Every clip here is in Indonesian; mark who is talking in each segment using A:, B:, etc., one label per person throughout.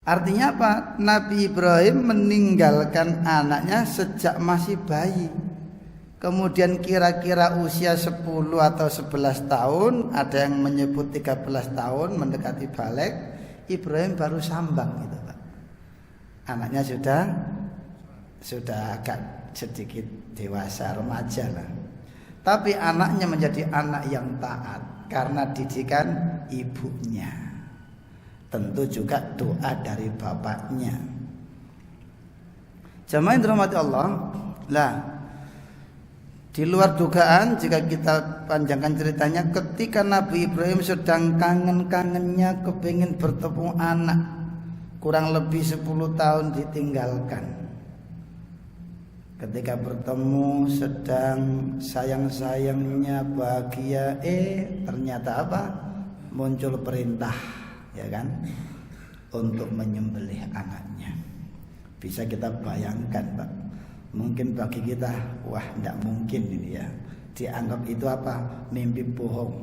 A: Artinya apa? Nabi Ibrahim meninggalkan anaknya sejak masih bayi. Kemudian kira-kira usia 10 atau 11 tahun, ada yang menyebut 13 tahun mendekati balik, Ibrahim baru sambang gitu, Pak. Anaknya sudah agak sedikit dewasa, remaja lah. Tapi anaknya menjadi anak yang taat karena didikan ibunya. Tentu juga doa dari bapaknya. Jamaah yang dirahmati Allah, lah di luar dugaan jika kita panjangkan ceritanya, ketika Nabi Ibrahim sedang kangen-kangennya kepingin bertemu anak, kurang lebih 10 tahun ditinggalkan. Ketika bertemu sedang sayang-sayangnya bahagia, ternyata apa? Muncul perintah, ya kan, untuk menyembelih anaknya. Bisa kita bayangkan, Pak. Mungkin bagi kita, wah tidak mungkin ini ya. Dianggap itu apa? Mimpi bohong.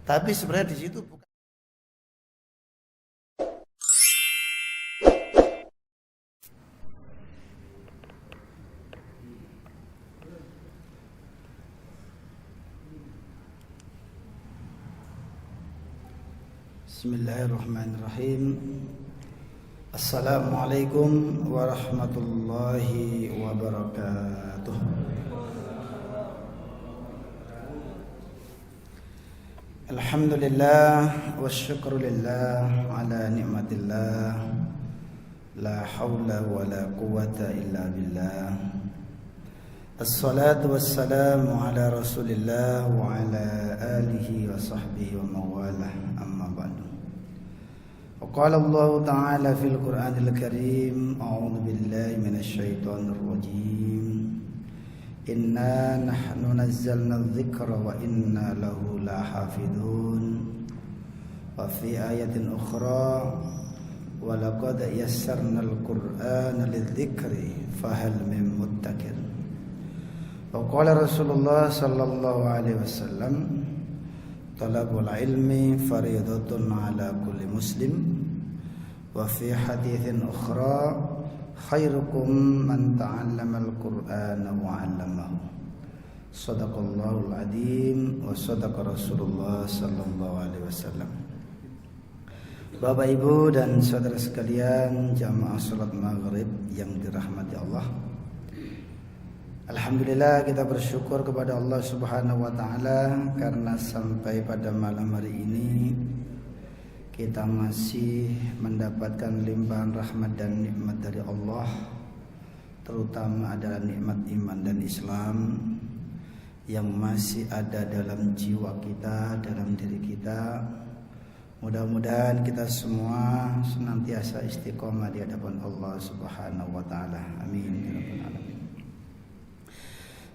A: Tapi sebenarnya di situ bukan. Bismillahirrahmanirrahim. Assalamualaikum warahmatullahi wabarakatuh. Alhamdulillah wassyukrulillah ala ni'matillah. La hawla wa la quwwata illa billah. Assalatu wassalamu ala rasulillah wa ala alihi wa sahbihi wa mawalah. Amma ba'du. وقال الله تعالى في القرآن الكريم أعوذ بالله من الشيطان الرجيم إنا نحن نزلنا الذكر وإنا له لحافظون وفي آية أخرى ولقد يسرنا القرآن للذكر فهل من مدكر وقال رسول الله صلى الله عليه وسلم Talabul ilmi faridatun ala kulli muslim. Wa fi haditsin ukhra khairukum man ta'allama al-Qur'ana wa 'allamahu. Shadaqallahul adzim wa shadaqa Rasulullah sallallahu alaihi wasallam. Bapak Ibu dan saudara sekalian jamaah salat maghrib yang dirahmati Allah. Alhamdulillah kita bersyukur kepada Allah Subhanahu wa taala karena sampai pada malam hari ini kita masih mendapatkan limpahan rahmat dan nikmat dari Allah, terutama adalah nikmat iman dan Islam yang masih ada dalam jiwa kita, dalam diri kita. Mudah-mudahan kita semua senantiasa istiqomah di hadapan Allah Subhanahu wa taala. Amin ya rabbal alamin.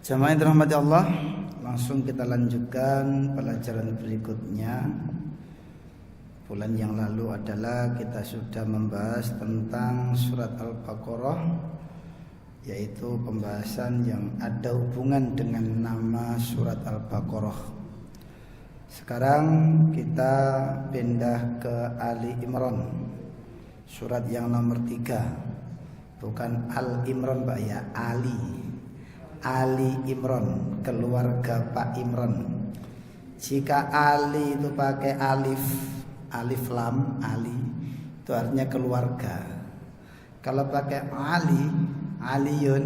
A: Jamaah yang dirahmati Allah, langsung kita lanjutkan pelajaran berikutnya. Bulan yang lalu adalah kita sudah membahas tentang surat Al-Baqarah, yaitu pembahasan yang ada hubungan dengan nama surat Al-Baqarah. Sekarang kita pindah ke Ali Imran, surat yang nomor 3. Bukan Al-Imran Pak ya, Ali Imran, keluarga Pak Imran. Jika Ali itu pakai alif lam, Ali itu artinya keluarga. Kalau pakai Aliyun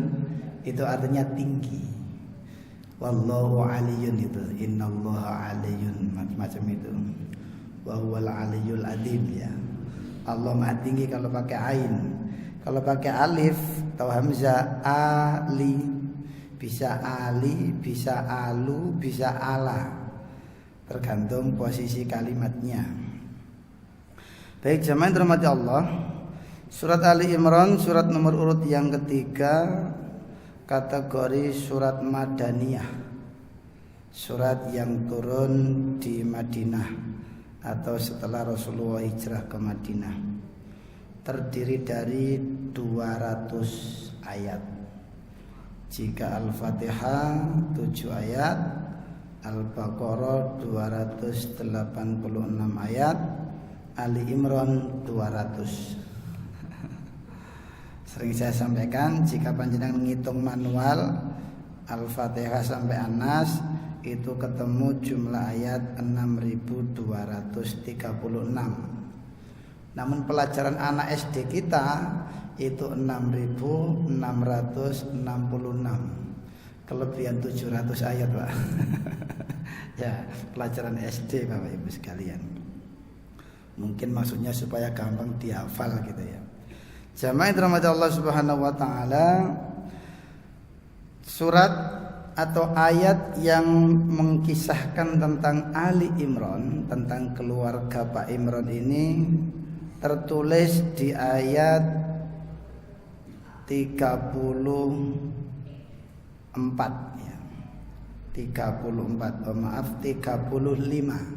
A: itu artinya tinggi. Wallahu aliyun itu, innallaha aliyun, macam itu. Wa huwal aliyul adzim ya. Allah Maha tinggi kalau pakai ain. Kalau pakai alif atau hamzah, Ali, bisa Ali, bisa alu, bisa ala, tergantung posisi kalimatnya. Baik jamaah yang dirahmati Allah, surat Ali Imran surat nomor urut yang ketiga, kategori surat Madaniyah, surat yang turun di Madinah atau setelah Rasulullah hijrah ke Madinah. Terdiri dari 200 ayat. Jika Al-Fatihah 7 ayat, Al-Baqarah 286 ayat, Ali Imran 200. Sering saya sampaikan, jika panjenengan menghitung manual Al-Fatihah sampai An-Nas, itu ketemu jumlah ayat 6236. Namun pelajaran anak SD kita itu 6666. Kelebihan 700 ayat, Pak. Ya, pelajaran SD Bapak Ibu sekalian. Mungkin maksudnya supaya gampang dihafal gitu ya. Jamaah yang dirahmati Allah Subhanahu wa taala, surat atau ayat yang mengkisahkan tentang Ali Imran, tentang keluarga Pak Imran ini tertulis di ayat 34 ya. 35.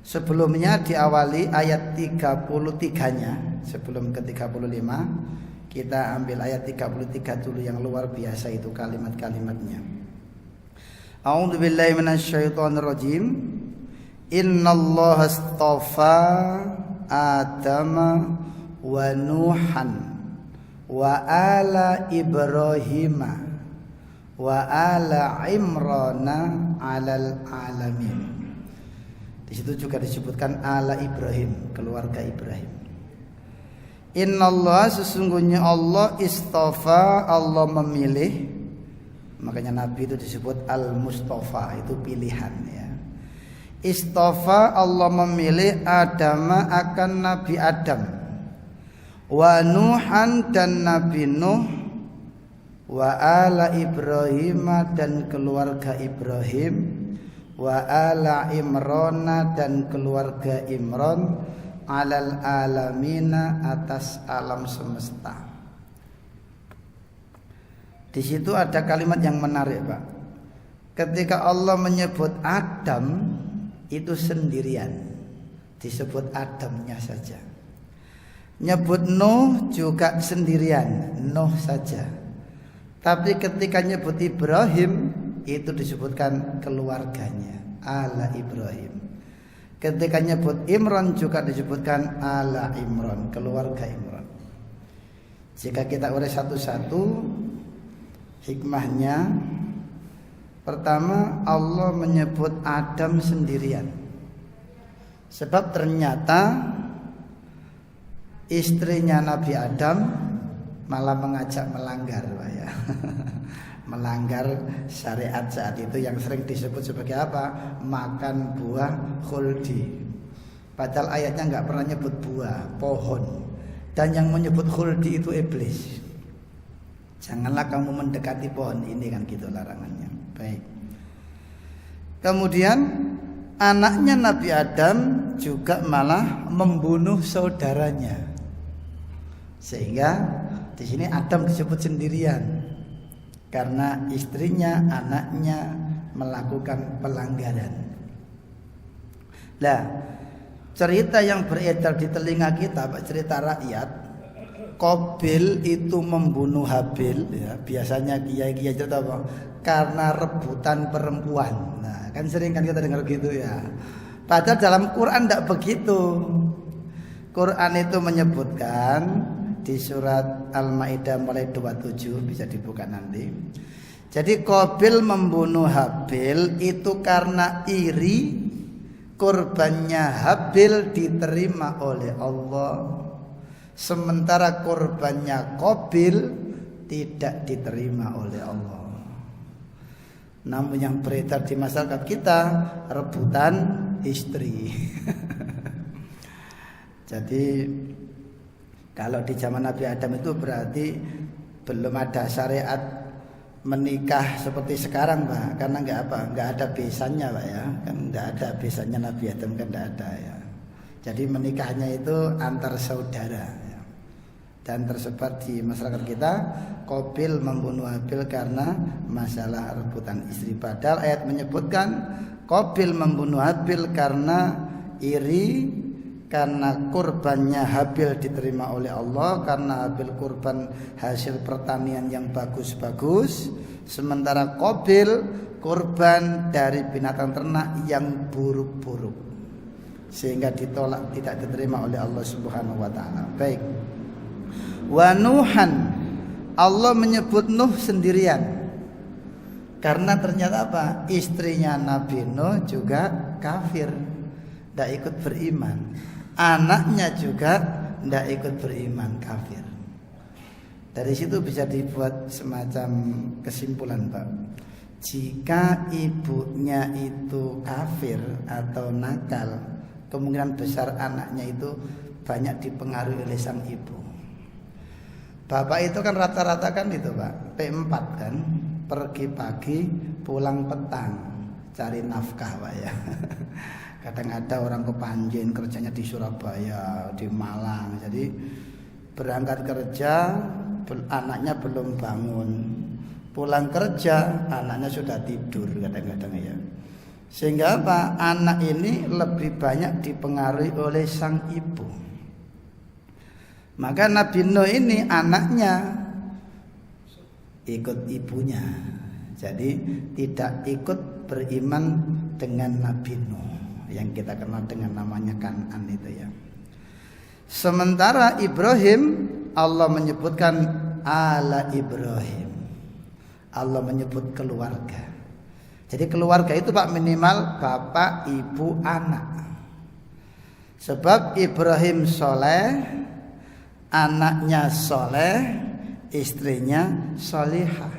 A: Sebelumnya diawali ayat 33-nya. Sebelum ke 35 kita ambil ayat 33 dulu yang luar biasa itu kalimat-kalimatnya. A'udzu billahi minasyaitonir rajim. Innallaha astafa Adama wa Nuhan wa ala Ibrahima wa ala Imrana 'alal alamin. Di situ juga disebutkan ala Ibrahim, keluarga Ibrahim. Innallah, sesungguhnya Allah istafa, Allah memilih. Makanya Nabi itu disebut Al-Mustafa, itu pilihan ya. Istafa, Allah memilih Adama akan Nabi Adam, wa Nuhan dan Nabi Nuh, wa ala Ibrahim dan keluarga Ibrahim, wa ala Imrana dan keluarga Imran, alal alamina atas alam semesta. Di situ ada kalimat yang menarik, Pak. Ketika Allah menyebut Adam itu sendirian, disebut Adamnya saja. Nyebut Nuh juga sendirian, Nuh saja. Tapi ketika nyebut Ibrahim itu disebutkan keluarganya, ala Ibrahim. Ketika nyebut Imran juga disebutkan ala Imran, keluarga Imran. Jika kita urus satu-satu hikmahnya, pertama Allah menyebut Adam sendirian. Sebab ternyata istrinya Nabi Adam malah mengajak melanggar, Pak ya. Melanggar syariat saat itu yang sering disebut sebagai apa? Makan buah khuldi. Padahal ayatnya nggak pernah nyebut buah, pohon. Dan yang menyebut khuldi itu iblis. Janganlah kamu mendekati pohon ini, kan gitu larangannya. Baik. Kemudian anaknya Nabi Adam juga malah membunuh saudaranya. Sehingga di sini Adam disebut sendirian. Karena istrinya, anaknya melakukan pelanggaran. Nah, cerita yang beredar di telinga kita, cerita rakyat, Qabil itu membunuh Habil ya, biasanya kiai-kiai cerita apa? Karena rebutan perempuan. Nah, kan sering kan kita dengar gitu ya. Padahal dalam Quran tidak begitu. Quran itu menyebutkan di surat Al-Maidah mulai 27, bisa dibuka nanti. Jadi Qabil membunuh Habil itu karena iri kurbannya Habil diterima oleh Allah, sementara kurbannya Qabil tidak diterima oleh Allah. Namun yang beredar di masyarakat kita rebutan istri. Jadi kalau di zaman Nabi Adam itu berarti belum ada syariat menikah seperti sekarang, Pak. Karena nggak ada besannya, Pak ya. Kan nggak ada besannya Nabi Adam, kan nggak ada ya. Jadi menikahnya itu antar saudara ya. Dan tersebar di masyarakat kita. Qabil membunuh Habil karena masalah rebutan istri. Padahal ayat menyebutkan Qabil membunuh Habil karena iri, karena kurbannya Habil diterima oleh Allah, karena Habil kurban hasil pertanian yang bagus-bagus, sementara Qabil kurban dari binatang ternak yang buruk-buruk. sehingga ditolak, tidak diterima oleh Allah Subhanahu wa taala. Baik. Wa Nuhan, Allah menyebut Nuh sendirian. Karena ternyata apa? Istrinya Nabi Nuh juga kafir, tidak ikut beriman. Anaknya juga tidak ikut beriman, kafir. Dari situ bisa dibuat semacam kesimpulan, Pak. Jika ibunya itu kafir atau nakal, kemungkinan besar anaknya itu banyak dipengaruhi oleh sang ibu. Bapak itu kan rata-rata kan itu, Pak, P4 kan, pergi pagi pulang petang, cari nafkah, Pak ya. Kadang ada orang ke Panjen, kerjanya di Surabaya, di Malang. Jadi berangkat kerja, anaknya belum bangun. Pulang kerja, anaknya sudah tidur kadang-kadang ya. Sehingga apa? Anak ini lebih banyak dipengaruhi oleh sang ibu. Maka Nabi Nuh ini anaknya ikut ibunya. Jadi tidak ikut beriman dengan Nabi Nuh yang kita kenal dengan namanya Kan'an itu ya. Sementara Ibrahim, Allah menyebutkan ala Ibrahim. Allah menyebut keluarga. Jadi keluarga itu Pak minimal bapak, ibu, anak. Sebab Ibrahim soleh, anaknya soleh, istrinya solihah.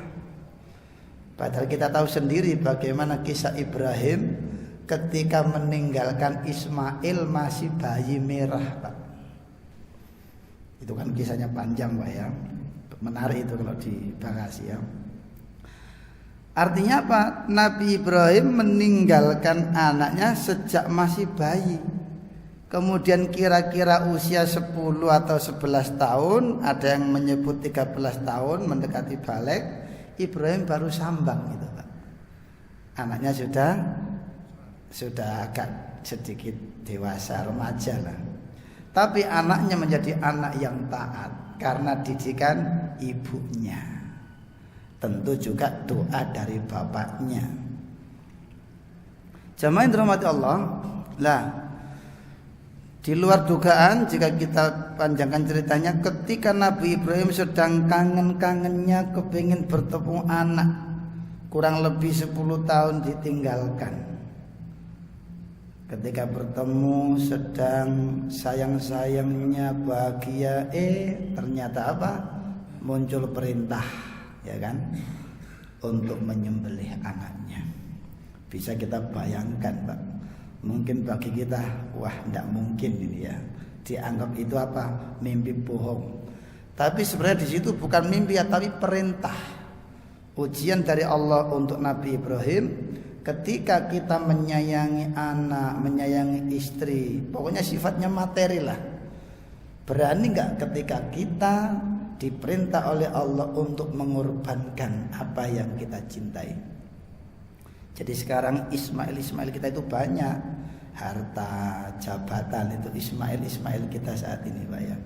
A: Padahal kita tahu sendiri bagaimana kisah Ibrahim ketika meninggalkan Ismail masih bayi merah, Pak. Itu kan kisahnya panjang, Pak ya. Menarik itu kalau dibahas ya. Artinya apa? Nabi Ibrahim meninggalkan anaknya sejak masih bayi. Kemudian kira-kira usia 10 atau 11 tahun, ada yang menyebut 13 tahun mendekati balik, Ibrahim baru sambang gitu, Pak. Anaknya sudah agak sedikit dewasa, remaja lah. Tapi anaknya menjadi anak yang taat karena didikan ibunya. Tentu juga doa dari bapaknya. Jamaah yang dirahmati Allah, lah di luar dugaan jika kita panjangkan ceritanya, ketika Nabi Ibrahim sedang kangen-kangennya kepingin bertemu anak, kurang lebih 10 tahun ditinggalkan. Ketika bertemu sedang sayang-sayangnya bahagia, ternyata apa? Muncul perintah, ya kan, untuk menyembelih anaknya. Bisa kita bayangkan, Pak. Mungkin bagi kita, wah tidak mungkin ini ya. Dianggap itu apa? Mimpi bohong. Tapi sebenarnya di situ bukan mimpi ya, tapi perintah. Ujian dari Allah untuk Nabi Ibrahim. Ketika kita menyayangi anak, menyayangi istri, pokoknya sifatnya materi lah. Berani nggak ketika kita diperintah oleh Allah untuk mengorbankan apa yang kita cintai? Jadi sekarang Ismail kita itu banyak, harta, jabatan, itu Ismail kita saat ini, Pak ya.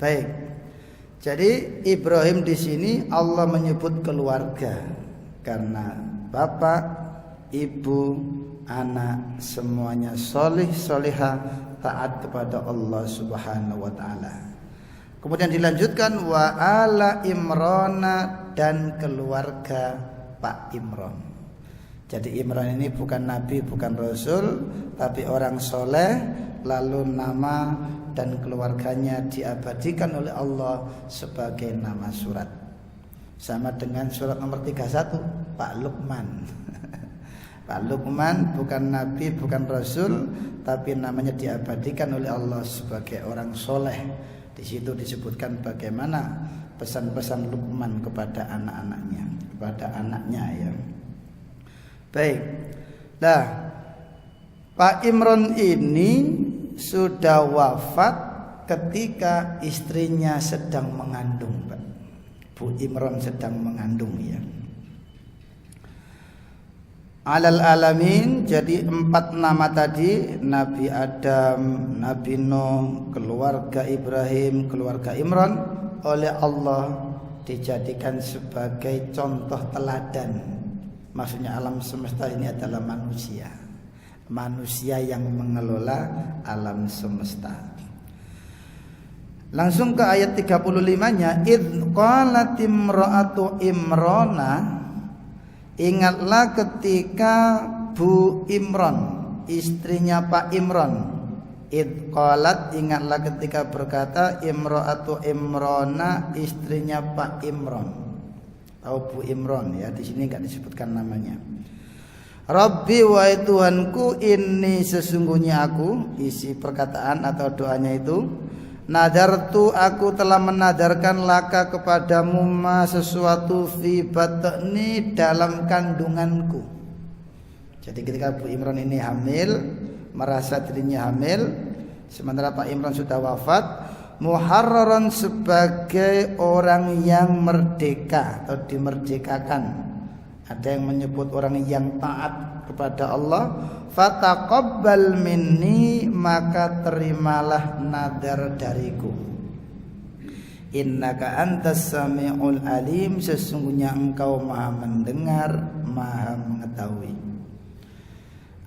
A: Baik. Jadi Ibrahim di sini Allah menyebut keluarga karena bapak, ibu, anak semuanya solih solihah, taat kepada Allah Subhanahu wa taala. Kemudian dilanjutkan wa ala Imrana, dan keluarga Pak Imran. Jadi Imran ini bukan nabi, bukan rasul, tapi orang soleh, lalu nama dan keluarganya diabadikan oleh Allah sebagai nama surat. Sama dengan surat nomor 31 Pak Luqman. Pak Luqman bukan nabi, bukan rasul, tapi namanya diabadikan oleh Allah sebagai orang soleh. Di situ disebutkan bagaimana pesan-pesan Luqman kepada anak-anaknya, kepada anaknya ya. Baik. Nah, Pak Imran ini sudah wafat ketika istrinya sedang mengandung, Pak. Bu Imran sedang mengandung ya. Alal alamin, jadi 4 nama tadi, Nabi Adam, Nabi Nuh, keluarga Ibrahim, keluarga Imran, oleh Allah dijadikan sebagai contoh teladan. Maksudnya alam semesta ini adalah manusia. manusia yang mengelola alam semesta. Langsung ke ayat 35-nya, id qalat imra'atu Imrana, ingatlah ketika Bu Imran, istrinya Pak Imran. Id qalat, ingatlah ketika berkata imra'atu Imrana, istrinya Pak Imran. Tahu Bu Imran ya, di sini enggak disebutkan namanya. Rabbi, wahai Tuhanku, ini sesungguhnya aku, isi perkataan atau doanya itu, nadartu, aku telah menadarkan laka kepadamu ma sesuatu fi batni, dalam kandunganku. Jadi ketika Bu Imran ini hamil, merasa dirinya hamil, sementara Pak Imran sudah wafat, muharraran, sebagai orang yang merdeka atau dimerdekakan. Ada yang menyebut orang yang taat kepada Allah. Fataqabbal minni, maka terimalah nadar dariku. Innaka antas sami'ul alim, sesungguhnya engkau maha mendengar, maha mengetahui.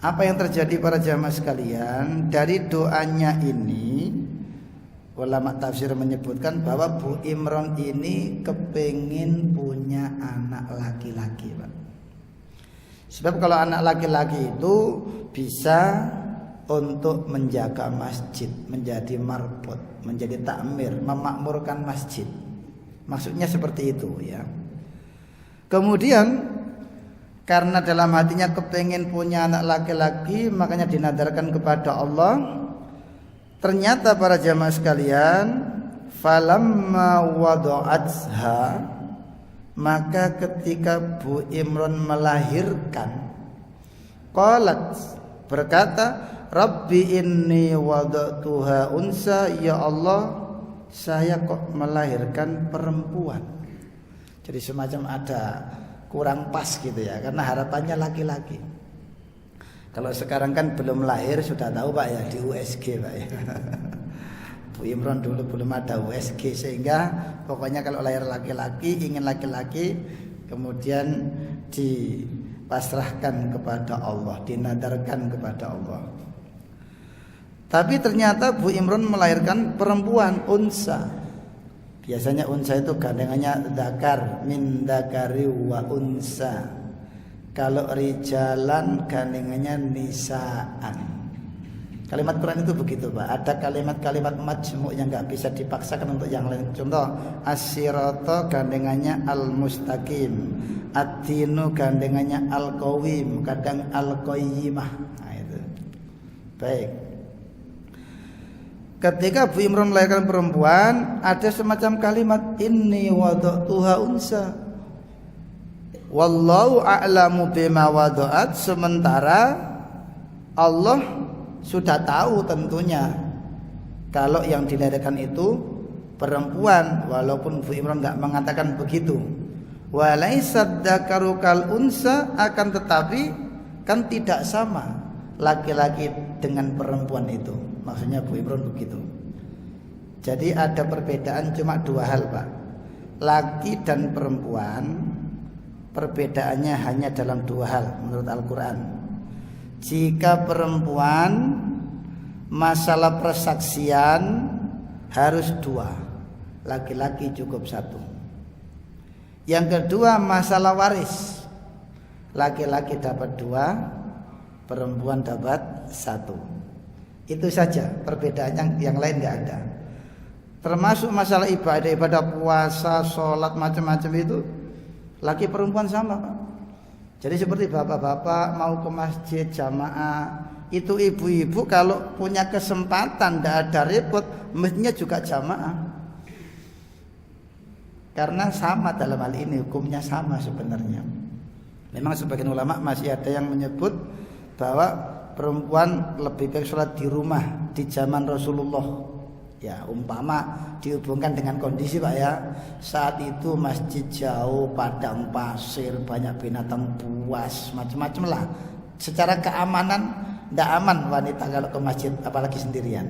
A: Apa yang terjadi para jamaah sekalian? Dari doanya ini, ulama tafsir menyebutkan bahwa Bu Imran ini kepingin punya anak laki-laki, Pak. Sebab kalau anak laki-laki itu bisa untuk menjaga masjid, menjadi marbot, menjadi takmir, memakmurkan masjid. Maksudnya seperti itu ya. Kemudian karena dalam hatinya kepingin punya anak laki-laki, makanya dinadarkan kepada Allah. Ternyata para jamaah sekalian, falamma wada'atha, maka ketika Bu Imran melahirkan, qalat, berkata, Rabbi inni wada'tuha unsa, ya Allah, saya kok melahirkan perempuan. Jadi semacam ada kurang pas gitu ya, karena harapannya laki-laki. Kalau sekarang kan belum lahir sudah tahu Pak ya, di USG Pak ya. Bu Imran dulu belum ada USG, sehingga pokoknya kalau lahir laki-laki, ingin laki-laki, kemudian dipasrahkan kepada Allah, dinadarkan kepada Allah. Tapi ternyata Bu Imran melahirkan perempuan, unsa. Biasanya unsa itu gandengannya dakar, min dakari wa unsa. Kalau rijalan gandengannya nisaan. Kalimat Quran itu begitu Pak. Ada kalimat-kalimat majmu' yang gak bisa dipaksakan untuk yang lain. Contoh, as-sirata gandengannya al-mustaqim, ad-dinu gandengannya al-qawim, kadang al-qayyimah. Nah itu. Baik. Ketika Bu Imran melahirkan perempuan, ada semacam kalimat inni wada'tuha unsa, wallahu a'lamu bima wada'at, sementara Allah sudah tahu tentunya kalau yang dilahirkan itu perempuan, walaupun Bu Imran enggak mengatakan begitu. Walaisad dzakaru kal unsa, akan tetapi kan tidak sama laki-laki dengan perempuan itu. Maksudnya Bu Imran begitu. Jadi ada perbedaan cuma dua hal Pak. Laki dan perempuan perbedaannya hanya dalam dua hal menurut Al-Quran. Jika perempuan masalah persaksian harus dua, laki-laki cukup satu. Yang kedua masalah waris, laki-laki dapat dua, perempuan dapat satu. Itu saja perbedaan, yang lain nggak ada. Termasuk masalah ibadah puasa, sholat, macam-macam itu laki perempuan sama Pak. Jadi seperti bapak-bapak mau ke masjid jamaah, itu ibu-ibu kalau punya kesempatan tidak ada repot, mestinya juga jamaah. Karena sama dalam hal ini, hukumnya sama sebenarnya. Memang sebagian ulama masih ada yang menyebut bahwa perempuan lebih baik sholat di rumah di zaman Rasulullah. Ya umpama dihubungkan dengan kondisi Pak ya, saat itu masjid jauh, padang pasir, banyak binatang buas, macam-macam lah. Secara keamanan tidak aman wanita kalau ke masjid, apalagi sendirian.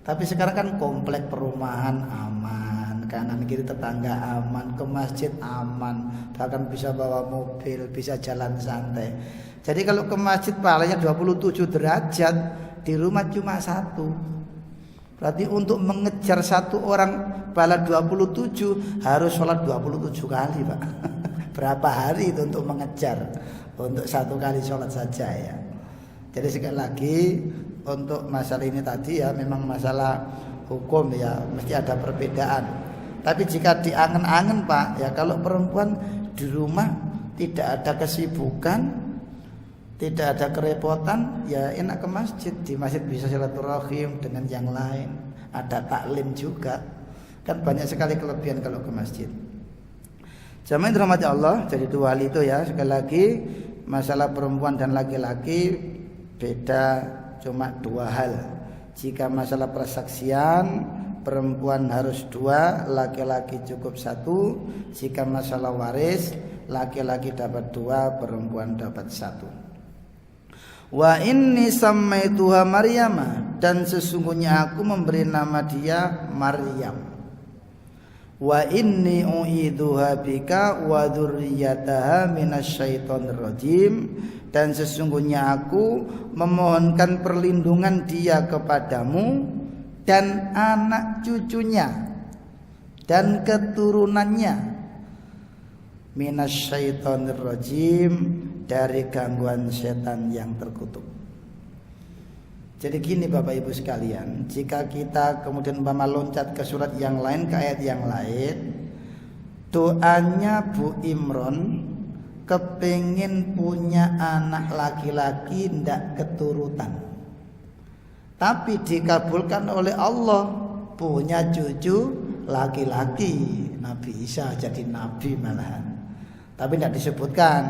A: Tapi sekarang kan komplek perumahan aman, kanan kiri tetangga aman, ke masjid aman, bahkan bisa bawa mobil, bisa jalan santai. Jadi kalau ke masjid pahalanya 27 derajat, di rumah cuma 1. Berarti untuk mengejar 1 orang pahala 27 harus sholat 27 kali Pak. Berapa hari itu untuk mengejar, untuk 1 kali sholat saja ya. Jadi sekali lagi untuk masalah ini tadi ya memang masalah hukum ya mesti ada perbedaan. Tapi jika diangen-angen Pak ya, kalau perempuan di rumah tidak ada kesibukan, tidak ada kerepotan, ya enak ke masjid. Di masjid bisa silaturahim dengan yang lain, ada taklim juga. Kan banyak sekali kelebihan kalau ke masjid. Jamaah dirahmati Allah, jadi 2 hal itu ya. Sekali lagi masalah perempuan dan laki-laki beda cuma 2 hal. Jika masalah persaksian, perempuan harus 2, laki-laki cukup 1. Jika masalah waris, laki-laki dapat 2, perempuan dapat 1. Wa inni sammaituha Maryama, dan sesungguhnya aku memberi nama dia Maryam. Wa inni u'iduha bika wa dzurriyyataha minasyaitonir rajim, dan sesungguhnya aku memohonkan perlindungan dia kepadamu dan anak cucunya dan keturunannya minasyaitonir rajim, dari gangguan setan yang terkutuk. Jadi gini Bapak Ibu sekalian, jika kita kemudian umpama loncat ke surat yang lain, ke ayat yang lain, doanya Bu Imron kepingin punya anak laki-laki ndak keturutan, tapi dikabulkan oleh Allah punya cucu laki-laki. Nabi Isa jadi nabi malahan, tapi tidak disebutkan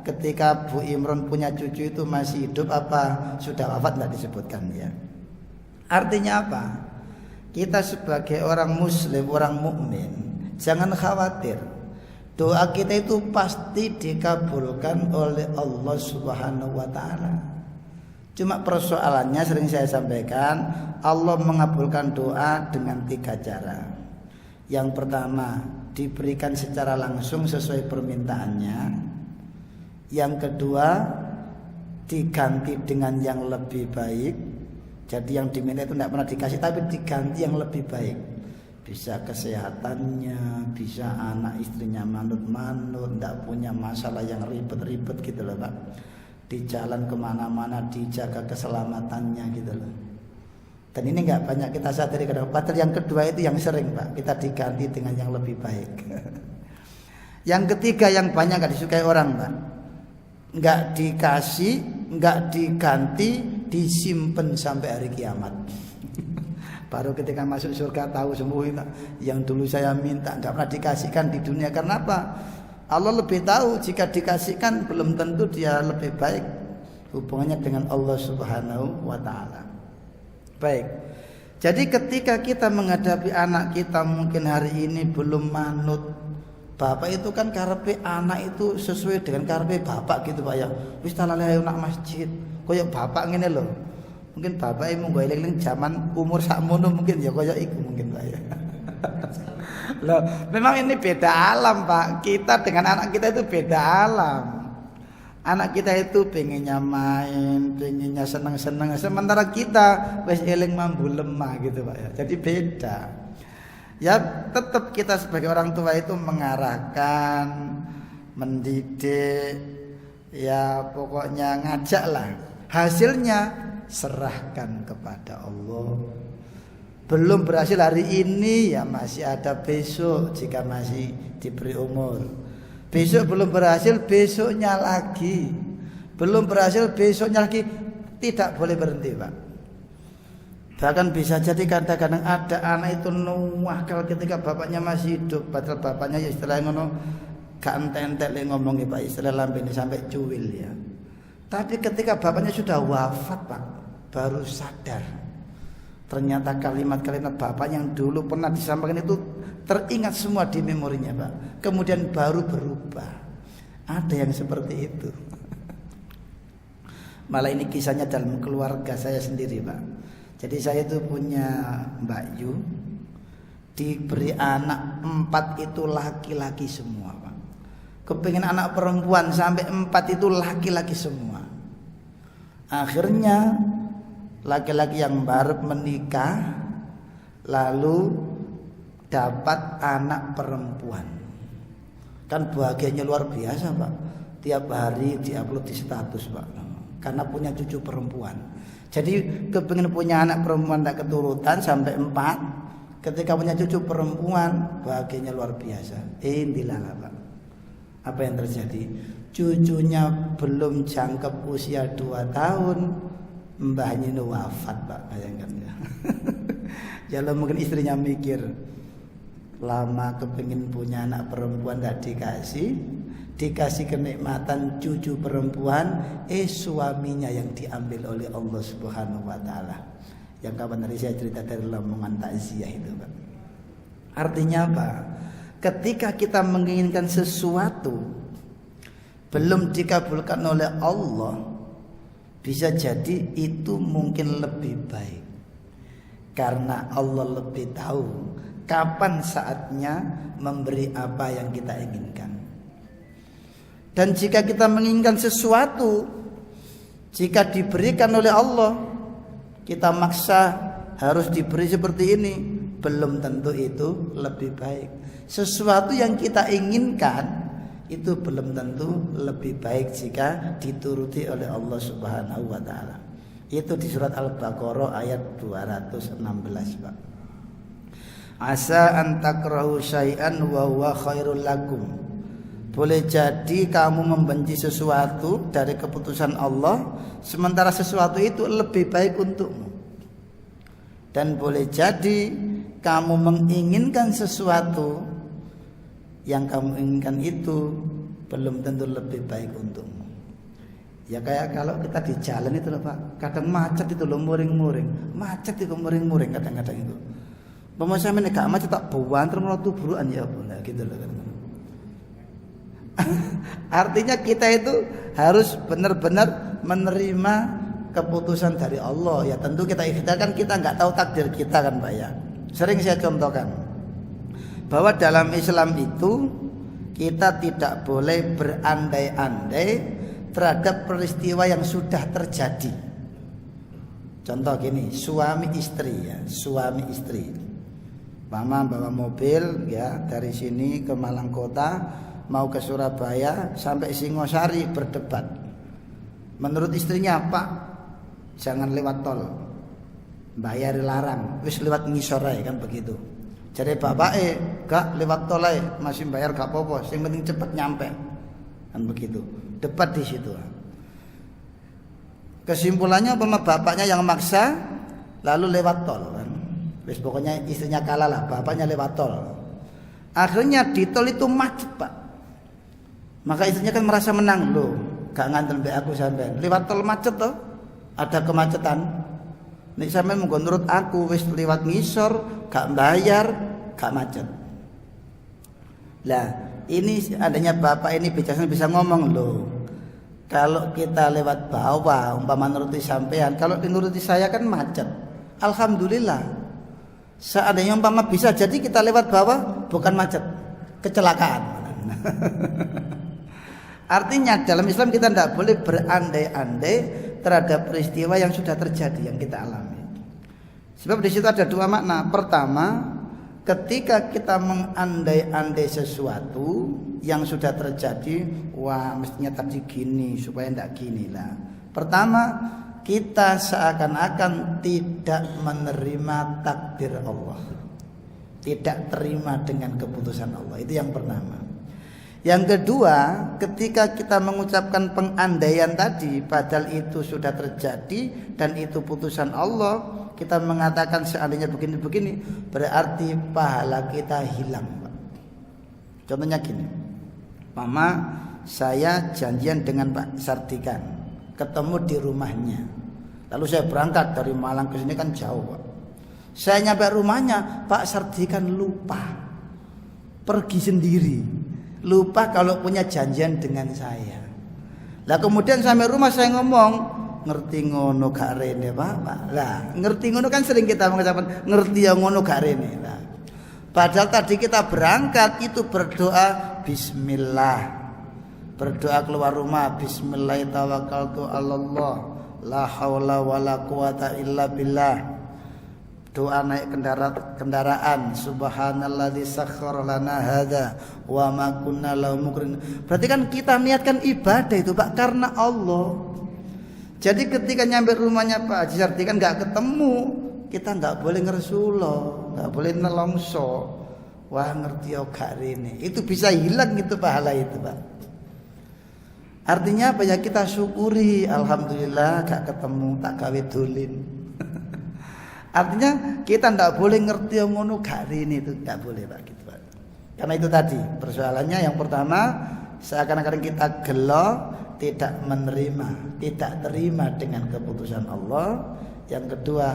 A: ketika Bu Imron punya cucu itu masih hidup apa sudah wafat, tidak disebutkan ya. Artinya apa? Kita sebagai orang muslim, orang mukmin, jangan khawatir. Doa kita itu pasti dikabulkan oleh Allah Subhanahu wa taala. Cuma persoalannya sering saya sampaikan, Allah mengabulkan doa dengan 3 cara. Yang pertama, diberikan secara langsung sesuai permintaannya. Yang kedua, diganti dengan yang lebih baik. Jadi yang diminta itu tidak pernah dikasih, tapi diganti yang lebih baik. Bisa kesehatannya, bisa anak istrinya manut-manut, tidak punya masalah yang ribet-ribet gitu loh Pak. Di jalan kemana-mana dijaga keselamatannya gitu loh. Dan ini nggak banyak kita sadari kadang. Padahal yang kedua itu yang sering Pak, kita diganti dengan yang lebih baik. Yang ketiga yang banyak nggak disukai orang Pak, nggak dikasih, nggak diganti, disimpan sampai hari kiamat. Baru ketika masuk surga tahu semua itu yang dulu saya minta nggak pernah dikasihkan di dunia. Karena apa? Allah lebih tahu, jika dikasihkan belum tentu dia lebih baik hubungannya dengan Allah Subhanahu wa taala. Baik. Jadi ketika kita menghadapi anak kita mungkin hari ini belum manut, bapak itu kan karepe anak itu sesuai dengan karepe bapak gitu Pak ya. Wis talale ayo nak masjid. Koyo bapak ngene lho. Mungkin bapak mau gue eling zaman umur sakmono mungkin ya koyo iku mungkin Pak ya. Loh, memang ini beda alam Pak. Kita dengan anak kita itu beda alam. Anak kita itu pengennya main, pengennya senang-senang, sementara kita wis eling mambu lemah gitu Pak ya. Jadi beda. Ya tetap kita sebagai orang tua itu mengarahkan, mendidik, ya pokoknya ngajak lah. Hasilnya serahkan kepada Allah. Belum berhasil hari ini ya masih ada besok jika masih diberi umur. Besok belum berhasil, besoknya lagi. Belum berhasil, besoknya lagi. Tidak boleh berhenti Pak. Bahkan bisa jadi kadang-kadang ada anak itu nuwakal ketika bapaknya masih hidup. Padahal bapaknya ya istilahnya ngono gak entek-entek ngomongnya Pak, istilah lambene sampai cuwil ya. Tapi ketika bapaknya sudah wafat Pak, baru sadar. Ternyata kalimat-kalimat bapak yang dulu pernah disampaikan itu teringat semua di memorinya Pak. Kemudian baru berubah. Ada yang seperti itu. Malah ini kisahnya dalam keluarga saya sendiri Pak. Jadi saya itu punya Mbak Yu. diberi anak 4 itu laki-laki semua, Pak. Kepingin anak perempuan sampai 4 itu laki-laki semua. Akhirnya laki-laki yang baru menikah lalu dapat anak perempuan. Kan bahagianya luar biasa, Pak. Tiap hari diupload di status, Pak. Karena punya cucu perempuan. Jadi kepingin punya anak perempuan tak keturutan sampai 4. Ketika punya cucu perempuan bahagianya luar biasa. Dilala, Pak. Apa yang terjadi? Cucunya belum jangkep usia 2 tahun, mbahnya ini wafat, Pak. Bayangkan ya. Jadi mungkin istrinya mikir, lama kepingin punya anak perempuan gak dikasih kenikmatan cucu perempuan, suaminya yang diambil oleh Allah Subhanahu wa taala. Yang kapan hari saya cerita dari Lamongan takziah itu, Pak. Artinya apa? Ketika kita menginginkan sesuatu belum dikabulkan oleh Allah, bisa jadi itu mungkin lebih baik. Karena Allah lebih tahu kapan saatnya memberi apa yang kita inginkan. Dan jika kita menginginkan sesuatu, jika diberikan oleh Allah, kita maksa harus diberi seperti ini, belum tentu itu lebih baik. Sesuatu yang kita inginkan itu belum tentu lebih baik jika dituruti oleh Allah Subhanahu wa taala. Itu di surat Al-Baqarah ayat 216, Pak. Asa an takrahu syai'an wa huwa khairul lakum. Boleh jadi kamu membenci sesuatu dari keputusan Allah, sementara sesuatu itu lebih baik untukmu. Dan boleh jadi kamu menginginkan sesuatu yang kamu inginkan itu belum tentu lebih baik untukmu. Ya kayak kalau kita di jalan itu loh, Pak. Kadang macet itu loh, muring-muring. Macet itu muring-muring kadang-kadang itu. Pemirsa ini gak macet tak buan terus mau tubruan ya boleh gitu loh. Artinya kita itu harus benar-benar menerima keputusan dari Allah. Ya tentu kita ikhtiar, kita nggak tahu takdir kita kan, Pak ya. Sering saya contohkan bahwa dalam Islam itu kita tidak boleh berandai-andai terhadap peristiwa yang sudah terjadi. Contoh gini, suami istri ya, suami istri. Mama bawa mobil ya dari sini ke Malang Kota, mau ke Surabaya sampai Singosari berdebat. Menurut istrinya, Pak, jangan lewat tol, bayar larang, wis lewat ngisor ae kan begitu. Jadi bapak gak lewat tol ae, masih bayar gak apa-apa, yang penting cepat nyampe kan begitu. Debat di situ. Kesimpulannya bapaknya yang maksa lalu lewat tol kan. Wis pokoknya istrinya kalah lah, bapaknya lewat tol. Akhirnya di tol itu macet, Pak. Maka istrinya kan merasa menang loh, gak nganten mbek aku sampean. Lewat tol macet toh, ada kemacetan. Nek sampean monggo nurut aku wis lewat ngisor, gak bayar, gak macet. Lah, ini adanya bapak ini bijaksana bisa ngomong loh. Kalau kita lewat bawah umpama nuruti sampean, kalau dinuruti saya kan macet. Alhamdulillah. Seandainya umpama bisa jadi kita lewat bawah bukan macet, kecelakaan. Artinya dalam Islam kita tidak boleh berandai-andai terhadap peristiwa yang sudah terjadi yang kita alami. Sebab di situ ada dua makna. Pertama, ketika kita mengandai-andai sesuatu yang sudah terjadi, wah mestinya tadi gini supaya tidak gini lah. Pertama, kita seakan-akan tidak menerima takdir Allah, tidak terima dengan keputusan Allah. Itu yang pertama. Yang kedua, ketika kita mengucapkan pengandaian tadi, padahal itu sudah terjadi dan itu putusan Allah, kita mengatakan seandainya begini-begini, berarti pahala kita hilang, Pak. Contohnya gini, Mama, saya janjian dengan Pak Sardikan, ketemu di rumahnya. Lalu saya berangkat dari Malang ke sini kan jauh, Pak. Saya nyampe rumahnya, Pak Sardikan lupa, pergi sendiri, lupa kalau punya janjian dengan saya. Lah kemudian sampai rumah saya ngomong, ngerti ngono gak rene Bapak. Lah ngerti ngono kan sering kita mengucapkan ngerti yang ngono gak rene. Lah Padahal tadi kita berangkat itu berdoa bismillah. Berdoa keluar rumah bismillahirrahmanirrahim, la haula wala quwata illa billah. Doa naik kendaraan subhanalladzi sakhkhara lana hadza wa ma kunna lahu muqrin. Berarti kan kita niatkan ibadah itu Pak karena Allah. Jadi ketika nyampe rumahnya Pak Haji Sardi kan enggak ketemu, kita enggak boleh ngersulo, enggak boleh nelongso. Wah ngerti yo gak rene. Itu bisa hilang gitu pahala itu Pak. Artinya apa ya, kita syukuri alhamdulillah gak ketemu tak gawe dolin. Artinya kita tidak boleh ngerti yang ngono gari ini, itu tidak boleh Pak gitu Pak. Karena itu tadi persoalannya yang pertama seakan-akan kita gelo, tidak menerima, tidak terima dengan keputusan Allah. Yang kedua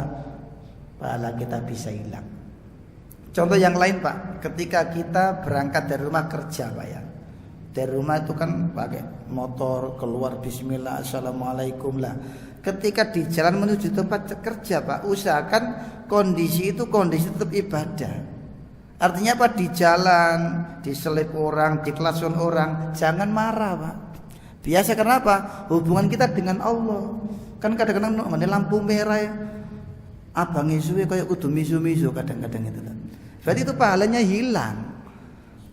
A: pahala kita bisa hilang. Contoh yang lain Pak, ketika kita berangkat dari rumah kerja Pak ya. Dari rumah itu kan pakai motor keluar bismillah assalamualaikum lah. Ketika di jalan menuju tempat kerja Pak, usahakan kondisi itu kondisi tetap ibadah. Artinya apa? Di jalan, diselip orang, di klakson orang, jangan marah Pak. Biasa kenapa? Hubungan kita dengan Allah. Kan kadang-kadang ada lampu merah ya. Abang isuwe kayak kudu misu-misu kadang-kadang itu kan. Berarti itu pahalanya hilang.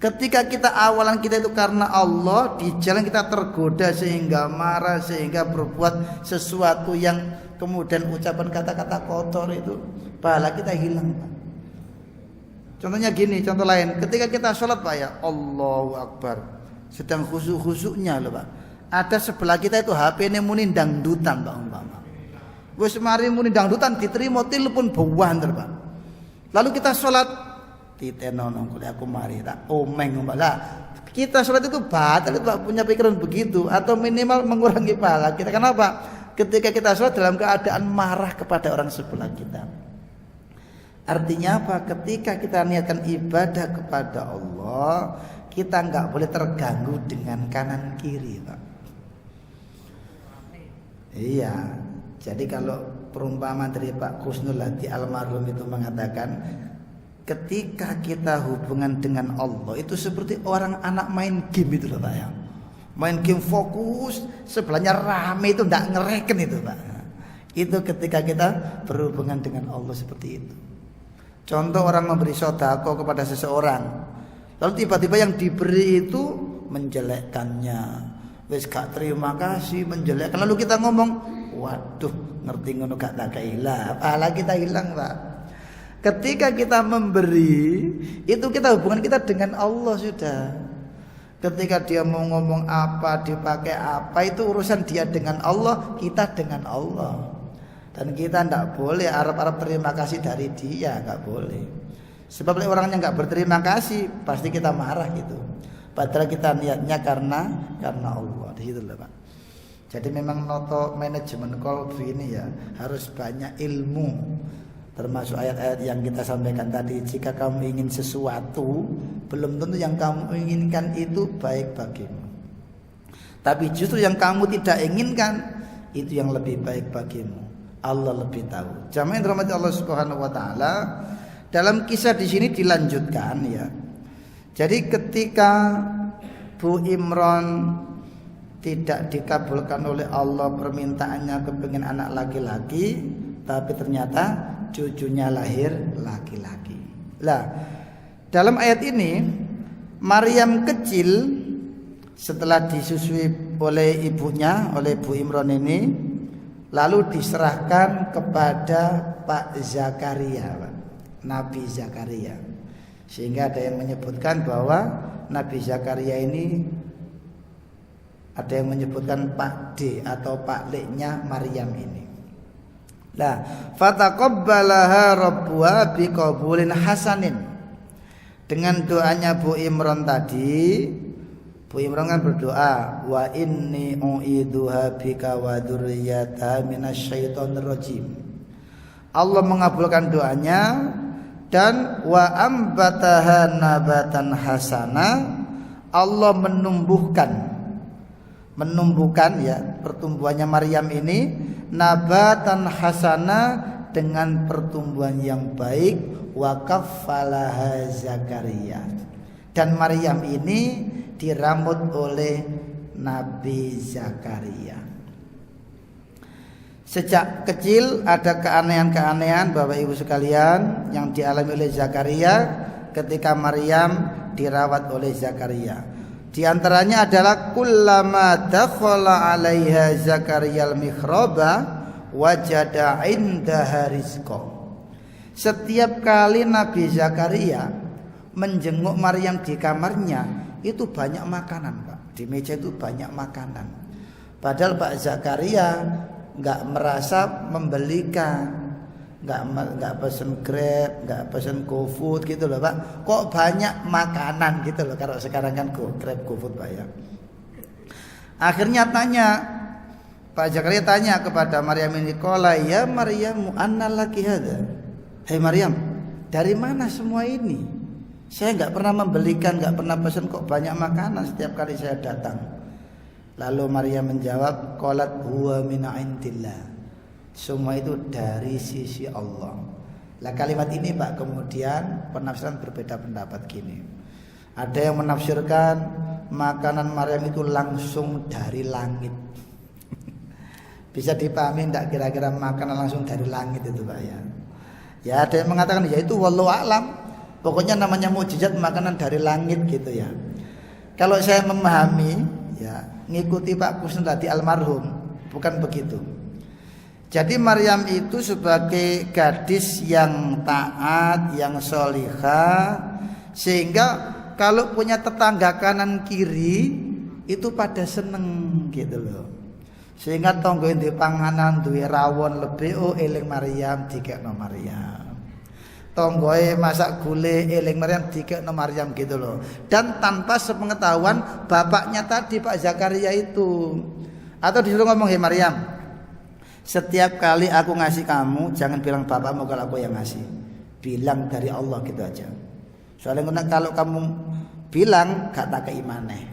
A: Ketika kita awalan kita itu karena Allah, di jalan kita tergoda sehingga marah, sehingga berbuat sesuatu yang kemudian ucapan kata-kata kotor itu, pahala kita hilang Pak. Contohnya gini, contoh lain, ketika kita sholat Pak ya, Allahu Akbar, sedang khusyuk-khusyuknya loh Pak. Ada sebelah kita itu HP-nya muni dangdutan Pak umpama. Wis mari muni dangdutan diterima telepon bawanter Pak. Lalu kita sholat titenono kuliah aku mari tak omeng lah. Kita sholat itu batal itu Pak, punya pikiran begitu atau minimal mengurangi pahala kita. Kenapa? Ketika kita sholat dalam keadaan marah kepada orang sebelah kita. Artinya apa? Ketika kita niatkan ibadah kepada Allah, kita nggak boleh terganggu dengan kanan kiri Pak. Iya. Jadi kalau perumpamaan dari Pak Kusnul Hadi almarhum itu mengatakan, ketika kita hubungan dengan Allah itu seperti orang anak main game itu loh Pak ya. Main game fokus, sebelahnya rame itu enggak ngereken itu Pak. Itu ketika kita berhubungan dengan Allah seperti itu. Contoh orang memberi sedekah kepada seseorang, lalu tiba-tiba yang diberi itu menjelekkannya. Wis gak terima kasih, menjelekkan. Lalu kita ngomong, waduh, ngerti ngono gak tak hilang. Pahala kita hilang Pak. Ketika kita memberi, itu kita hubungan kita dengan Allah sudah. Ketika dia mau ngomong apa, dipakai apa, itu urusan dia dengan Allah, kita dengan Allah. Dan kita tidak boleh harap-harap terima kasih dari dia, nggak boleh. Sebab orangnya nggak berterima kasih, pasti kita marah gitu. Padahal kita niatnya karena Allah. Di situ loh Pak. Jadi memang noto manajemen qalbi ini ya harus banyak ilmu. Termasuk ayat-ayat yang kita sampaikan tadi, jika kamu ingin sesuatu, belum tentu yang kamu inginkan itu baik bagimu. Tapi justru yang kamu tidak inginkan itu yang lebih baik bagimu. Allah lebih tahu. Jamaah yang dirahmati Allah Subhanahu wa taala, dalam kisah di sini dilanjutkan ya. Jadi ketika Bu Imran tidak dikabulkan oleh Allah permintaannya kepingin anak laki-laki, tapi ternyata cucunya lahir laki-laki. Lah, dalam ayat ini Maryam kecil setelah disusui oleh ibunya, oleh Bu Imran ini, lalu diserahkan kepada Pak Zakaria, Nabi Zakaria. Sehingga ada yang menyebutkan bahwa Nabi Zakaria ini, ada yang menyebutkan Pak D atau Pak Leknya Maryam ini. Nah, fataqabbalaha rabbuha biqabulin hasanin. Dengan doanya Bu Imran tadi, Bu Imran kan berdoa, wa inni u'iduha bika wa dzurriyyataha minasyaitonir rajim. Allah mengabulkan doanya dan wa ambataha nabatan hasana. Allah menumbuhkan ya pertumbuhannya Maryam ini nabatan hasana dengan pertumbuhan yang baik, wa kaffalaha Zakaria. Dan Maryam ini diramut oleh Nabi Zakaria. Sejak kecil ada keanehan-keanehan Bapak Ibu sekalian yang dialami oleh Zakaria ketika Maryam dirawat oleh Zakaria. Di antaranya adalah kullama dakhala 'alaiha Zakaria al-mihraba wajada 'indaha rizqa. Setiap kali Nabi Zakaria menjenguk Maryam di kamarnya, itu banyak makanan, Pak. Di meja itu banyak makanan. Padahal Pak Zakaria nggak merasa membelikan, nggak pesen Grab, nggak pesen GoFood gitu loh, Pak. Kok banyak makanan gitu loh. Kalau sekarang kan Grab, GoFood, Pak ya. Akhirnya Pak Zakaria tanya kepada Maryam ini, qala ya Maryam anna laki hadza. Hai Maryam, dari mana semua ini? Saya nggak pernah membelikan, nggak pernah pesen, kok banyak makanan setiap kali saya datang. Lalu Maryam menjawab, qalat huwa min 'indillah. Semua itu dari sisi Allah. Lah kalimat ini Pak, kemudian penafsiran berbeda pendapat gini. Ada yang menafsirkan makanan Maryam itu langsung dari langit. Bisa dipahami enggak kira-kira makanan langsung dari langit itu Pak ya? Ya ada yang mengatakan ya itu wallahu a'lam. Pokoknya namanya mukjizat makanan dari langit gitu ya. Kalau saya memahami ya ngikuti Pak Kusnul tadi almarhum, bukan begitu. Jadi Maryam itu sebagai gadis yang taat, yang solihah, sehingga kalau punya tetangga kanan kiri itu pada seneng gitu loh. Sehingga tonggo di panganan duwe rawon lebih eling Maryam dikekno Maryam. Tonggoe masak gule eling Maryam dikekno Maryam gitu loh. Dan tanpa sepengetahuan bapaknya tadi Pak Zakaria itu. Atau disuruh ngomong, "Hei Maryam, setiap kali aku ngasih kamu jangan bilang bapakmu kalau aku yang ngasih. Bilang dari Allah gitu aja. Soalnya kalau kamu bilang gak tak keimaneh."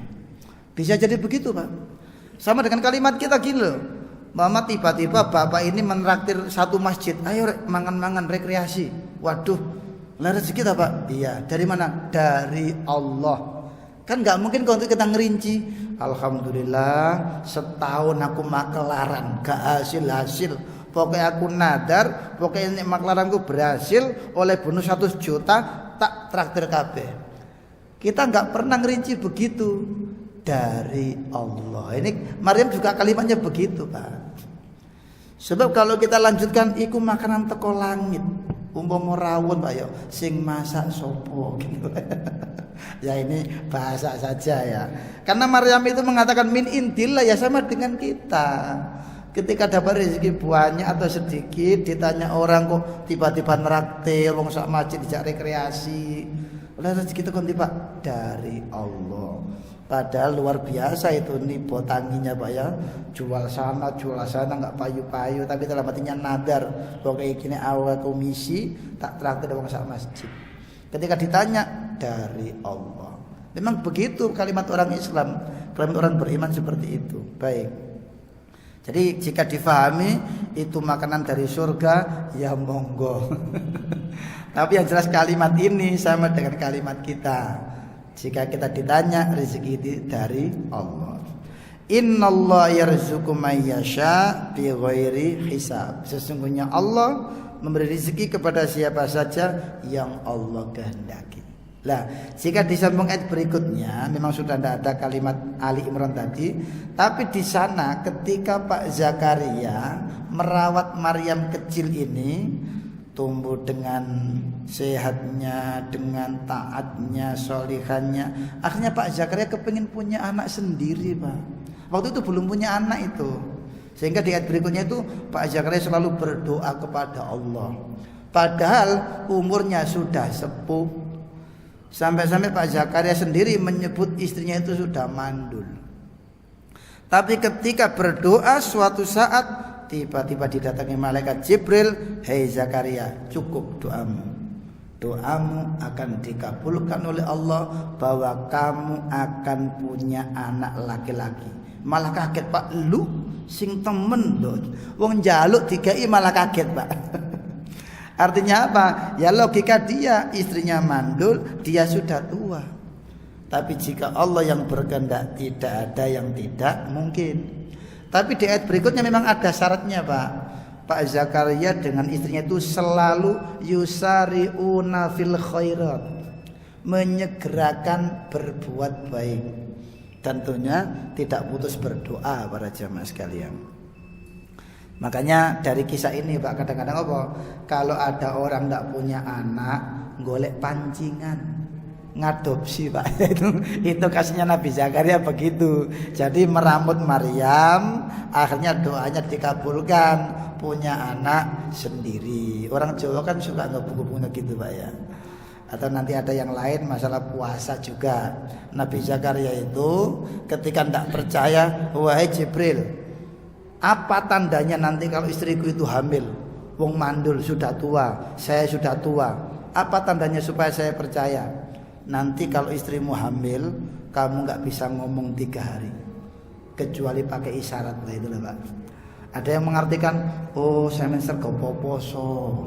A: Bisa jadi begitu Pak. Sama dengan kalimat kita gini loh. Mama tiba-tiba bapak ini menraktir satu masjid. Ayo mangan-mangan rekreasi. Waduh, lah rezeki tak Pak? Iya. Dari mana? Dari Allah. Kan nggak mungkin kalau kita ngerinci. Alhamdulillah setahun aku makelaran gak hasil. Pokoknya aku nadar, pokoknya makelaranku berhasil oleh bonus 100 juta tak traktir kabeh. Kita nggak pernah ngerinci begitu. Dari Allah. Ini Maryam juga kalimatnya begitu Pak. Sebab kalau kita lanjutkan iku makanan teko langit. Umpama rawon Pak ya sing masak sopo gitu. Ya ini bahasa saja ya. Karena Maryam itu mengatakan min indillah ya sama dengan kita. Ketika dapat rezeki banyak atau sedikit ditanya orang kok tiba-tiba neraktir wong sak masjid dijak rekreasi. Oleh rezeki itu kan Pak dari Allah. Padahal luar biasa itu nih botanginya Pak ya. Jual sana nggak payu-payu. Tapi dalam hatinya nadar. Pokoknya gini awal komisi tak traktir orang sak masjid. Ketika ditanya dari Allah. Memang begitu kalimat orang Islam. Kalimat orang beriman seperti itu. Baik. Jadi jika difahami itu makanan dari surga, ya monggo. Tapi yang jelas kalimat ini sama dengan kalimat kita. Jika kita ditanya rezeki itu dari Allah. Innallaha yarzuqu may yasha bighairi hisab. Sesungguhnya Allah memberi rezeki kepada siapa saja yang Allah kehendaki. Lah, jika disambung ayat berikutnya memang sudah tidak ada kalimat Ali Imran tadi, tapi di sana ketika Pak Zakaria merawat Maryam kecil ini tumbuh dengan sehatnya, dengan taatnya, solihannya. Akhirnya Pak Zakaria kepingin punya anak sendiri Pak. Waktu itu belum punya anak itu. Sehingga di ayat berikutnya itu Pak Zakaria selalu berdoa kepada Allah. Padahal umurnya sudah sepuh. Sampai-sampai Pak Zakaria sendiri menyebut istrinya itu sudah mandul. Tapi ketika berdoa suatu saat tiba-tiba didatangi malaikat Jibril, "Hei Zakaria, cukup doamu. Doamu akan dikabulkan oleh Allah bahwa kamu akan punya anak laki-laki." Malah kaget Pak, lu sing temen lho. Wong njaluk dikai malah kaget Pak. Artinya apa? Ya logika dia, istrinya mandul, dia sudah tua. Tapi jika Allah yang berkehendak, tidak ada yang tidak mungkin. Tapi di ayat berikutnya memang ada syaratnya, Pak. Pak Zakaria dengan istrinya itu selalu yusari'una fil khairat, menyegerakan berbuat baik. Tentunya tidak putus berdoa para jamaah sekalian. Makanya dari kisah ini Pak, kadang-kadang apa? Kalau ada orang tidak punya anak, golek pancingan, ngadopsi Pak. Itu kasihnya Nabi Zakaria begitu. Jadi meramut Maryam, akhirnya doanya dikabulkan, punya anak sendiri. Orang Jawa kan suka ngebunga-bunga gitu Pak ya. Atau nanti ada yang lain masalah puasa juga. Nabi Zakaria itu ketika tidak percaya, wahai Jibril, apa tandanya nanti kalau istriku itu hamil? Wong mandul sudah tua, saya sudah tua. Apa tandanya supaya saya percaya? Nanti kalau istrimu hamil, kamu nggak bisa ngomong 3 hari, kecuali pakai isyarat lah, itulah Pak. Ada yang mengartikan, oh saya sergo poso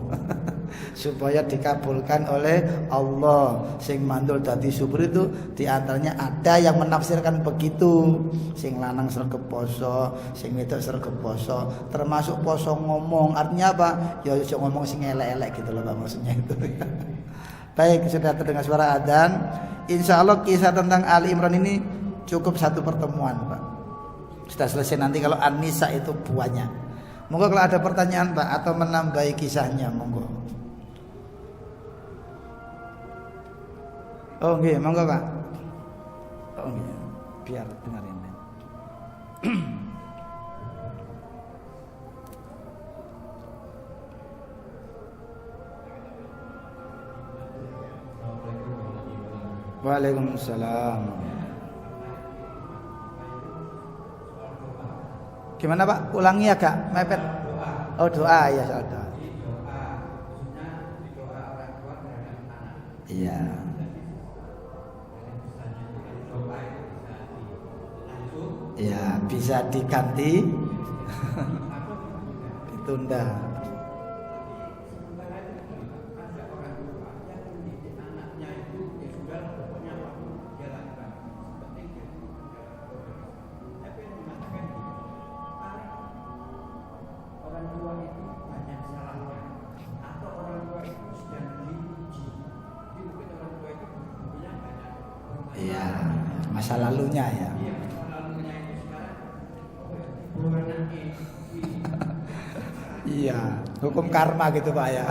A: supaya dikabulkan oleh Allah. Sing mandul dadi subur itu diantaranya ada yang menafsirkan begitu. Sing lanang sergo poso, sing wedok sergo poso, termasuk poso ngomong. Artinya apa? Ya ojo ngomong sing elek-elek gitu loh Pak, maksudnya itu. Baik, sudah terdengar suara adzan. Insya Allah kisah tentang Ali Imran ini cukup 1 pertemuan Pak. Sudah selesai, nanti kalau An-Nisa itu buahnya. Monggo kalau ada pertanyaan Pak atau menambahi kisahnya, monggo. Oh nggih, monggo Pak. Oh nggih, biar dengerin. Waalaikumsalam. Gimana Pak? Ulangi ya Kak, mepet. Oh doa ya, soal doa. Iya. Iya, bisa diganti, ditunda. Iya, masa lalunya ya. Iya, hukum karma gitu Pak ya.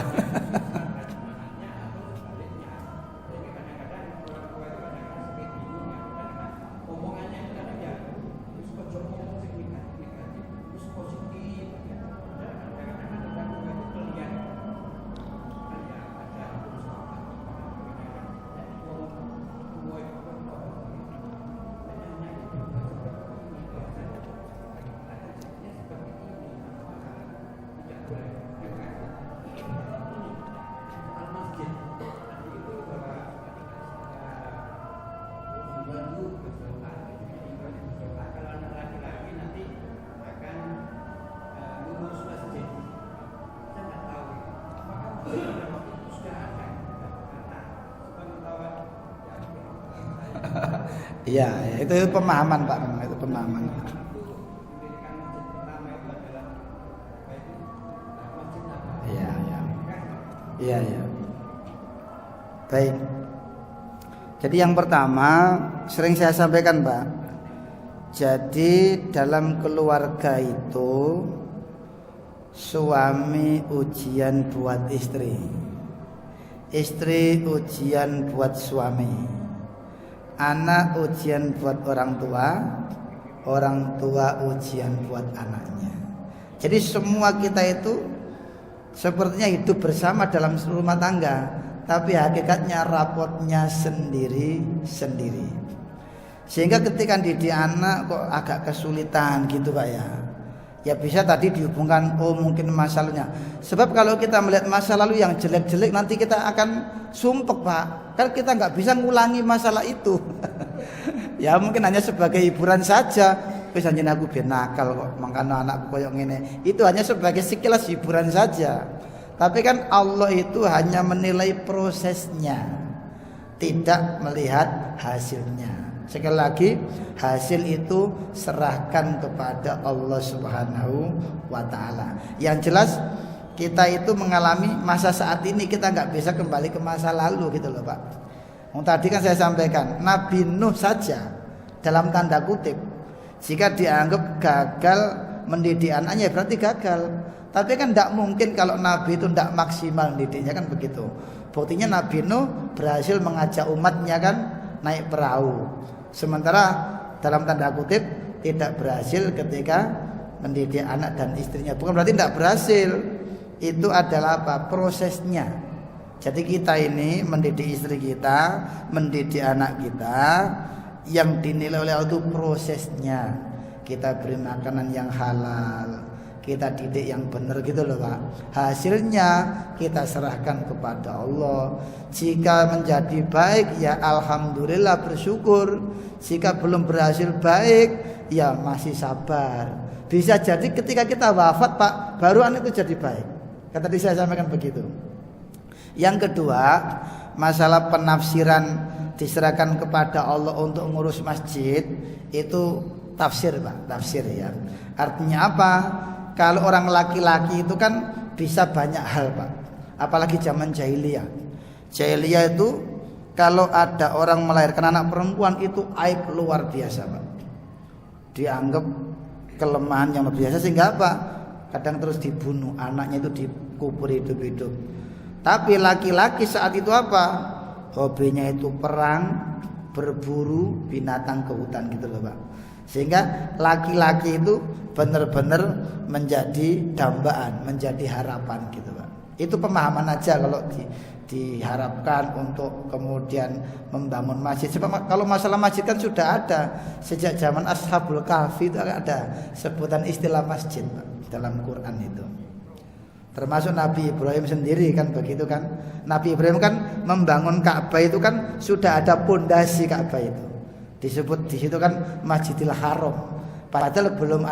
A: Iya, itu pemahaman Pak, itu pemahaman. Iya, iya. Iya, iya. Baik. Jadi yang pertama sering saya sampaikan Pak. Jadi dalam keluarga itu suami ujian buat istri, istri ujian buat suami, anak ujian buat orang tua ujian buat anaknya. Jadi semua kita itu sepertinya hidup bersama dalam rumah tangga, tapi hakikatnya rapotnya sendiri-sendiri. Sehingga ketika didik anak kok agak kesulitan gitu Pak ya. Ya bisa tadi dihubungkan, oh mungkin masa lalunya. Sebab kalau kita melihat masa lalu yang jelek-jelek, nanti kita akan sumpek Pak. Kan kita nggak bisa ngulangi masalah itu. Ya mungkin hanya sebagai hiburan saja. Wis anjen aku ben nakal kok, mangkano anakku koyo ngene. Itu hanya sebagai sekilas hiburan saja. Tapi kan Allah itu hanya menilai prosesnya, tidak melihat hasilnya. Sekali lagi, hasil itu serahkan kepada Allah Subhanahu wa ta'ala. Yang jelas kita itu mengalami masa saat ini, kita nggak bisa kembali ke masa lalu gitu loh Pak. Tadi kan saya sampaikan, Nabi Nuh saja dalam tanda kutip, jika dianggap gagal mendidik anaknya berarti gagal. Tapi kan tidak mungkin kalau Nabi itu tidak maksimal mendidiknya, kan begitu. Buktinya Nabi Nuh berhasil mengajak umatnya kan naik perahu, sementara dalam tanda kutip tidak berhasil ketika mendidik anak dan istrinya. Bukan berarti tidak berhasil, itu adalah apa? Prosesnya. Jadi kita ini mendidik istri kita, mendidik anak kita, yang dinilai oleh Allah itu prosesnya. Kita beri makanan yang halal, kita didik yang benar gitu loh Pak. Hasilnya kita serahkan kepada Allah. Jika menjadi baik ya alhamdulillah bersyukur. Jika belum berhasil baik ya masih sabar. Bisa jadi ketika kita wafat Pak, baruan itu jadi baik. Kata tadi saya sampaikan begitu. Yang kedua, masalah penafsiran diserahkan kepada Allah untuk ngurus masjid, itu tafsir Pak, tafsir ya. Artinya apa? Kalau orang laki-laki itu kan bisa banyak hal Pak. Apalagi zaman jahiliyah. Jahiliyah itu kalau ada orang melahirkan anak perempuan itu aib luar biasa Pak. Dianggap kelemahan yang luar biasa, sehingga apa? Kadang terus dibunuh, anaknya itu dikubur hidup-hidup. Tapi laki-laki saat itu apa? Hobinya itu perang, berburu binatang ke hutan gitu loh Pak. Sehingga laki-laki itu benar-benar menjadi dambaan, menjadi harapan gitu Pak. Itu pemahaman aja kalau diharapkan untuk kemudian membangun masjid. Sebab kalau masalah masjid kan sudah ada sejak zaman Ashabul Kahfi, itu ada sebutan istilah masjid Pak, dalam Quran itu. Termasuk Nabi Ibrahim sendiri kan begitu kan. Nabi Ibrahim kan membangun Ka'bah itu kan sudah ada pondasi Ka'bah itu. Disebut di situ kan Masjidil Haram. Padahal belum ada